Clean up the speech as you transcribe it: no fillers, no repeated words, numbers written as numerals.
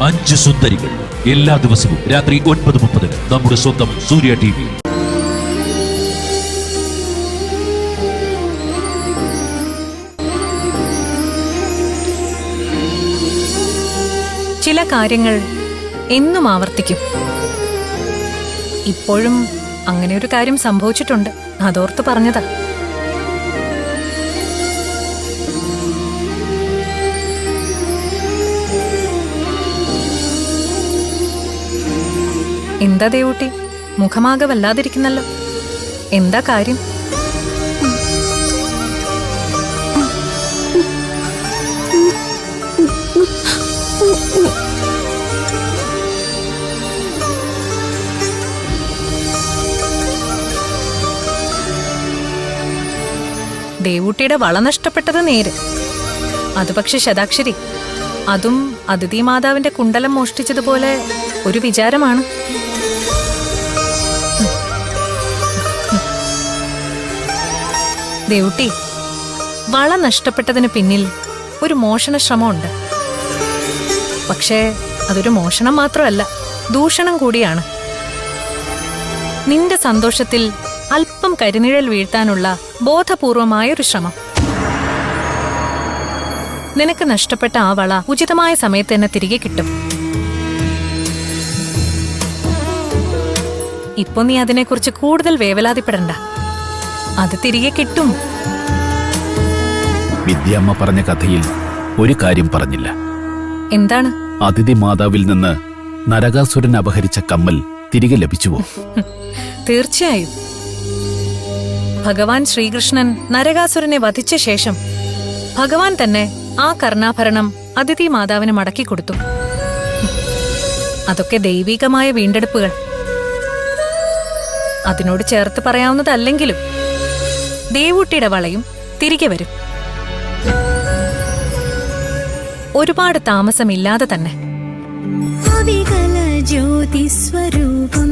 5 സുന്ദരികൾ. എല്ലാ ദിവസവും രാത്രി 9:30 നമ്മുടെ സ്വന്തം സൂര്യ TV. ചില കാര്യങ്ങൾ എന്നും ആവർത്തിക്കും. ഇപ്പോഴും അങ്ങനെ ഒരു കാര്യം സംഭവിച്ചിട്ടുണ്ട്. അതോർത്ത് പറഞ്ഞതാ. എന്താ ദേവൂട്ടി, മുഖമാകെ വല്ലാതിരിക്കുന്നല്ലോ. എന്താ കാര്യം? ദേവൂട്ടിയുടെ വള നഷ്ടപ്പെട്ടത് നേര്. അത് പക്ഷെ ശതാക്ഷരി, അതും അതിഥി മാതാവിന്റെ കുണ്ടലം മോഷ്ടിച്ചതുപോലെ ഒരു വിചാരമാണ്. ദേവൂട്ടി, വള നഷ്ടപ്പെട്ടതിന് പിന്നിൽ ഒരു മോഷണ ശ്രമമുണ്ട്. പക്ഷേ അതൊരു മോഷണം മാത്രമല്ല, ദൂഷണം കൂടിയാണ്. നിന്റെ സന്തോഷത്തിൽ അല്പം കരിനിഴൽ വീഴ്ത്താനുള്ള ബോധപൂർവമായൊരു ശ്രമം. നിനക്ക് നഷ്ടപ്പെട്ട ആ വള ഉചിതമായ സമയത്ത് തന്നെ തിരികെ കിട്ടും. ഇപ്പൊ നീ അതിനെക്കുറിച്ച് കൂടുതൽ വേവലാതിപ്പെടണ്ട. അത് തിരികെ കിട്ടും. വിദ്യാമ്മ പറഞ്ഞ കഥയിൽ ഒരു കാര്യം പറഞ്ഞില്ല. എന്താണ്? അതിഥി മാതാവിൽ നിന്ന് നരകാസുരൻ അപഹരിച്ച കമ്മൽ തിരികെ ലഭിച്ചുവോ? തീർച്ചയായും. ഭഗവാൻ ശ്രീകൃഷ്ണൻ നരകാസുരനെ വധിച്ച ശേഷം ഭഗവാൻ തന്നെ ആ കർണാഭരണം അതിഥി മാതാവിന് മടക്കിക്കൊടുത്തു. അതൊക്കെ ദൈവികമായ വീണ്ടെടുപ്പുകൾ. അതിനോട് ചേർത്ത് പറയാവുന്നതല്ലെങ്കിലും ദേവൂട്ടിയുടെ വളയും തിരികെ വരും. ഒരുപാട് താമസമില്ലാതെ തന്നെ. ജ്യോതിസ്വരൂപം